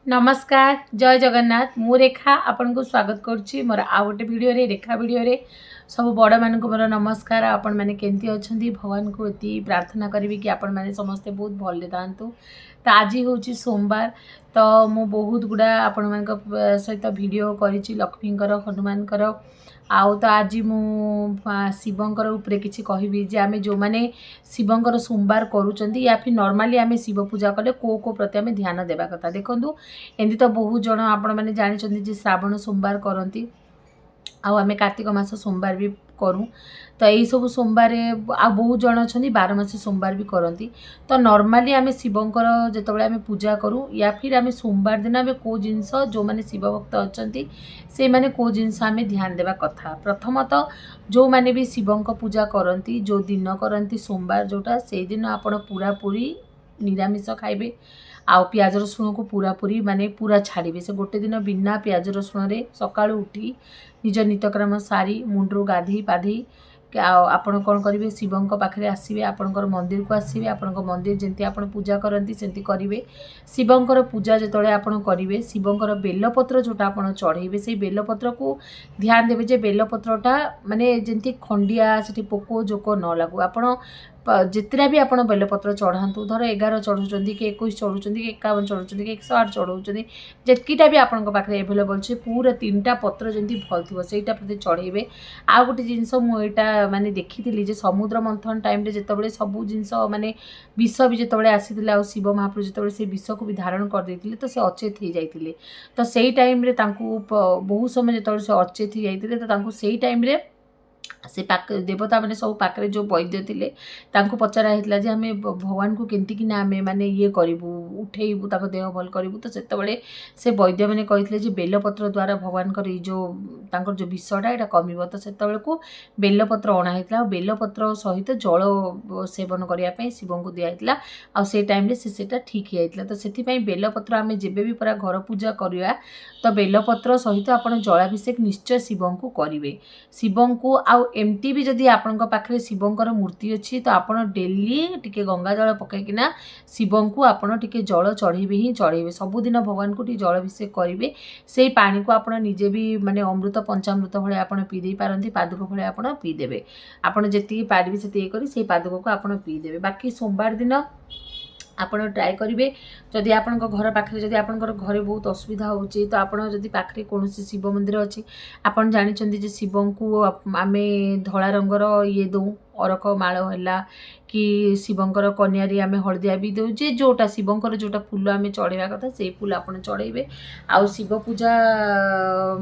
नमस्कार जय जगन्नाथ मु रेखा आपण को स्वागत करुच्ची मोर आ गोटे वीडियो रे रेखा वीडियो रे सब बड़ मान को मोर नमस्कार। आपण मैंने केमती अच्छा भगवान को ये प्रार्थना करी कि आपण मैंने समस्ते बहुत भल थांतु। तो आज हूँ सोमवार तो मु बहुत गुड़ा आपण मान सहित वीडियो करी लक्ष्मीकर हनुमानकर आउ तो आज मु शिवंकर उपरे किछि कहबी जे आमे जो माने शिवंकर सोमवार करूचंती या फिर नॉर्मली आमे शिव पूजा कले को प्रति आमे ध्यान देबा कथा। देखंतु एंदी तो बहुत जन आपण माने जानि चंदी जे श्रावण सोमवार करंती आउ आमे कार्तिक मास सोमवार भी करूँ। तो यही सब सोमवार आ बहुत जन अच्छा 12 मास सोमवार भी करती। तो नॉर्मली आमे शिवंकर जितेबाला आमे पूजा करूँ या फिर आमे सोमवार दिन आमे को जिनस जो माने शिव भक्त अच्छा से माने को जिनस आमे ध्यान देवा कथा। प्रथमतः जो माने भी शिवंक पूजा करती जो दिन करती सोमवार जोटा से दिन आपण पूरा पूरी निरामिष खाइबे आउ प्याज रसुण को पूरा पूरी माने पूरा छाड़े से गोटे दिन बिना प्याज रसुण रे सकाळु उठी निज नित्यक्रम सारी मुंडरू गाधे पाधे आपण कौन करेंगे शिवंक पाखे आसवे आपणकर मंदिर को आसवे आपण मंदिर जमी आप पूजा करती सेमती करेंगे। शिवंकर पूजा जिते आप करेंगे शिवंकर बेलपत्र जोटा आप चढ़ेबे से बेलपत्र को ध्यान देवे जे बेलपत्रटा माने जमी खंडिया से पोक जोक न लगू। आपण जितना भी आपड़ बेलपत्र चढ़ातु धर 11 चढ़ुं कि 21 चढ़ुं कि 51 चढ़ुं कि 108 चढ़ुं जितकीटा भी आपण पाखे एभेलेबल है पूरा 3टा पत्र जमी भल थी सहीटा प्रति चढ़ेबे। आ गोटे जिनस मुझा माने देखी समुद्र मंथन टाइम जिते सबू जिनस माने विष भी जिते आसी आ शिव महाप्रभु जिते से विष को भी धारण करदे तो से अचेत हो जाते तो सही टाइम बहुत समय जो से अचेत हो जाते तो सही टाइम से देवता मैंने सब पाखे जो वैद्य थे पचरा होता जे आम भगवान को केमती ना आम मैंने ये करूँ उठेबू देह भल करूँ। तो से वैद्य मैंने कही बेलपत्र द्वारा भगवान जो जो विषटा यहाँ कम तो से बेलपत्र अणाई बेलपत्र सहित जल सेवन करने शिव को दिखाई आ से टाइम से ठीक होता। तो से बेलपत्र आम जब भी पूरा घर पूजा करवा तो बेलपत्र सहित आप जलाभिषेक निश्चय शिव को करेंगे। शिव को आमती भी जदि आपण पाखे शिवंकर मूर्ति अच्छी तो आप डेली टिके गंगा जल पकईकिना शिव को आपण टिके जल चढ़ेबे ही चढ़ेबे सबुदिन भगवान को टिके जलाभिषेक करेंगे। से पानी को आप निजे भी माने अमृत पंचामृत भाई आप पीदे पारती पादुक भाई आप पीदेवे आपड़ जी पारे से करी पादुक को आप पीदेवे। बाकी सोमवार दिन आपण ट्राए करेंगे जदि आपण घर पाखे जदि आपंकर घरे बहुत असुविधा होची तो आपण जदि पाखे कौन शिव मंदिर अच्छी आपण जानी शिव को आमे धला रंगर ये दऊ अरख माल है कि शिवंकर कन्यारी आम हलदिया भी दौचे जोटा शिवंकर जोटा फूल आम चढ़ेवा कथा से फूल आप चढ़ेबे। आउ शिव पूजा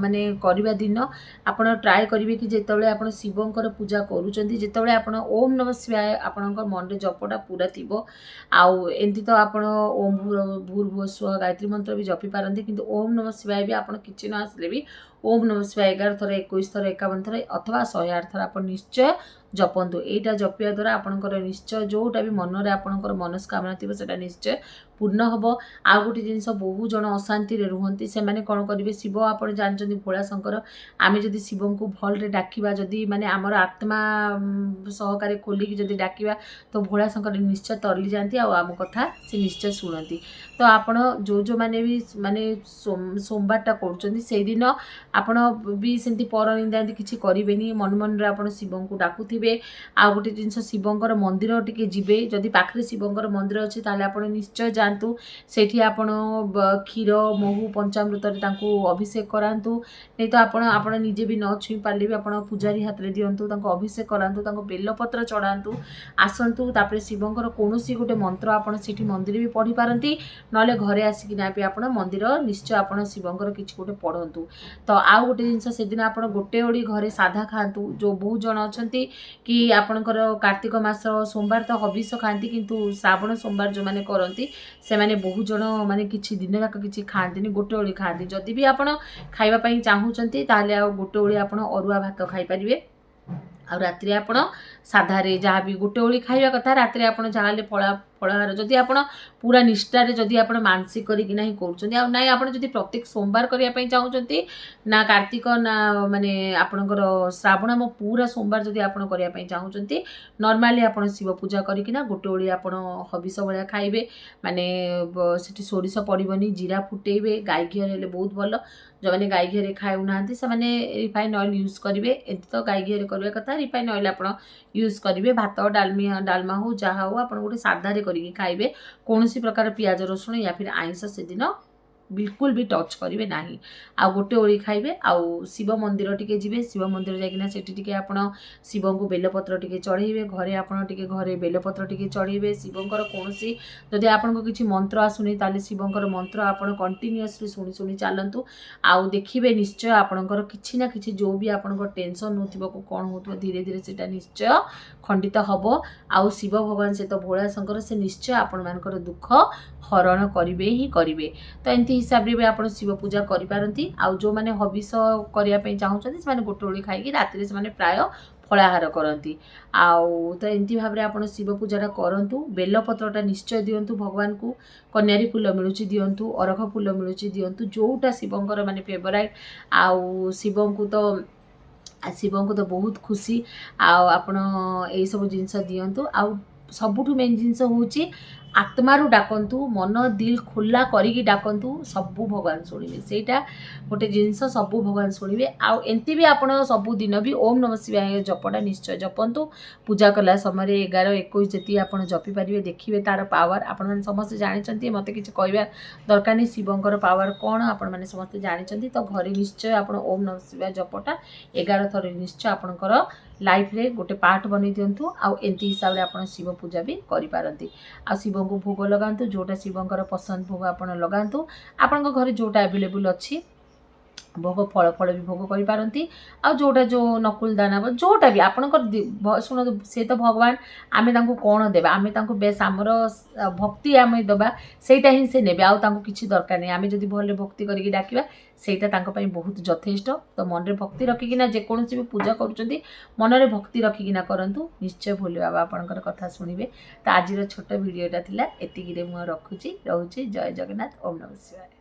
माने करवा दिन आप ट्राए करेंगे कि जितेबाला आप शिवंकर पूजा करुँच जितेबाला आप ओम नमः शिवाय आपण मन में जपटा पूरा थी आउ एमती तो आप ओम भूर्भुवः स्वः गायत्री मंत्र भी जपी पारती किंतु ओम नमः शिवाय भी आप किसी न आसले भी ओम नमः शिवाय 11 थर 21 थर 51 थर अथवा 108 थर आप निश्चय जपंतु। एटा जपिया द्वारा आपणकर निश्चय जोटा भी मन में आपणकर मनस्कामना थी से निश्चय पूर्ण हम। आ गोटे जिनस बहु जन अशांति रुहति से मैंने कौन करेंगे शिव आप जानते भोला शंकर आम जदि शिव को भल डाकिबा जदि माने आमर आत्मा सहकारे खोलिकी जदि डाकिबा तो भोला शंकर निश्चय तरली जाती आम कथा से निश्चय शुणती। तो आपण जो मैंने भी माने सोमवारटा कर दिन आपण भी सेमती पर निंदा किसी करेंगे मन मन आप शिव को डाकुवे। आ गोटे जिनस शिवंकर मंदिर टिके जिबे जदि पाखरे शिवंकर मंदिर अच्छे ताले आपण निश्चय जातु सेठी आपण क्षीर महू पंचामृत अभिषेक करातु नहीं तो आपण निजे भी न छुई पारे भी आपण पूजारी हाथ में दिंतु अभिषेक करातु बेलपत्र चढ़ातु आसतु तापर शिवंकर कौन गोटे मंत्र आपण सेठी मंदिर भी पढ़ी पारती नले घरे आसिकिना भी आपण मंदिर निश्चय आपण शिवंकर किछि गोटे पढ़ंतु। तो आउ गोटे जिनस से दिन आप गोटे ओड़ी घरे साधा खातु जो बहुत जन अच्छा कि आपणकर कार्तिक मास सोमवार तो हविष खाती किंतु श्रावण सोमवार जो मैंने करती से माने बहुत जन माने किछि दिन जाक किछि खाती गोटे ओଳି खाती जदि भी आप खाइबा चाहूँगी ताले गोटे ओଳି आप अरुआ भात खाई पारिबे आ रात्रि आप साधारे जहाँ भी गोटे ओଳି खाइबा कथा रात्रि आप जहाँ फला फलाहार जदि आप पूरा निष्ठार जदि आप मानसिक करना ही करूँ ना आप प्रत्येक सोमवार करने चाहते ना कार्तिक ना माने आपणकर श्रावण म पूरा सोमवार जदि आप करने चाहते नॉर्मली आप शिव पूजा करना गोटे ओली आप हबिष भाया खाइबे माने सेठी सोरिष पड़ोनी जीरा फुटेबे गाई घी हेल्ले बहुत भल जो मैंने गाई घी खाऊना से रिफाइन ऑयल यूज करेंगे एमती तो गाई घी करवा कथा रिफाइन ऑयल आप यूज करेंगे भात डालमा हो जहाँ हो आप गोटे साधारे करके खाइबे कौन प्रकार पियाज रसुण या फिर आइंष से दिन बिल्कुल भी टच करेंगे ना आ गोटे ओली खाइबे आउ शिव मंदिर टिके जिबे शिव मंदिर जाकिना सेठी टिके आपण शिव को बेलपत्र टिके चढ़ेबे घरे आपण टिके घरे बेलपत्र टिके चढ़ेबे शिवंकर कोनोसी जदि आपनको किछि मंत्र आसुनी ताले शिवंकर मंत्र आपण कंटिन्यूअसली सुनी सुनी चलंतु आउ देखिबे निश्चय आपणकर किछि ना किछि जो भी आपणकर टेंशन होथिबो को कोन होथिबो धीरे धीरे सेटा निश्चय खंडित हबो आउ शिव भगवान से तो भोला शंकर से निश्चय आपण मानकर दुख हरण करिवे ही करिवे तो एंती हिसाब रे आप शिव पूजा करिपारंती आउ जो माने हबिष करिया पई चाहुचंती से माने गोटे ओली खाइकी रात्रि से माने प्राय फलाहार करती आउ तो एमती भाव में आप शिव पूजाटा करूँ बेलपत्रटा निश्चय दिंतु भगवान को कन्यारी फूल मिलूँ दिंतु अरख फूल मिलूँ दिंतु जोटा शिवंकर माने फेवराइट आउ शिव को तो बहुत खुशी आपण यही सब जिनस दिंतु आउ सबुठु मेन जिनस होची आत्मारू डाकंतु मन दिल खुला करिकी डाकंतु सबू भगवान शुणिबे सेटा गोटे जिनस सबू भगवान शुणिबे आउ एंती भी आपण सबू दिन भी ओम नमः शिवाय जपटा निश्चय जपंतु पूजा कला समय 11-21 जति आपण जपी पारिबे देखिबे तार पावर आपण माने समस्त जानिचंती मते किछ कहबा दरकार नहीं शिवंकर पावर कोन आपण माने समस्त जानिचंती तो घरे निश्चय आपण ओम नमः शिवाय जपटा 11 थर निश्चय आपणकर लाइफ रे गोटे पार्ट बनै दिंतु आउ एंती हिसाब रे आपण शिव पूजा भी करि पारंती आ शिव को भोग लगातु जोटा शिवंकर पसंद भोग आप लगातु आपण घर जोटा अवेलेबल अच्छी भोग फल फल भी भोग करि आ जोटा जो नकुल दाना जोटा भी आपणकर शुण से तो भगवान आमे तांको कोण देबा आमे तांको बेस आमर भक्ति आमे दबा सेटा ही से नेबे आउ तांको किछि दरकार नहीं आमे जदि भले भक्ति करिकि डाकिबा सेटा तांको पई बहुत यथेष्ट तो मन रे भक्ति रखिकिना जे कोनोसी भी पूजा करूचंती मन रे भक्ति रखिकिना करंतु निश्चय भोले बाबा आपणकर कथा सुनिबे तो आजिर छोट वीडियोटा थिला एतिकिरे मु रखुची रहूची जय जगन्नाथ ओम नमः शिवाय।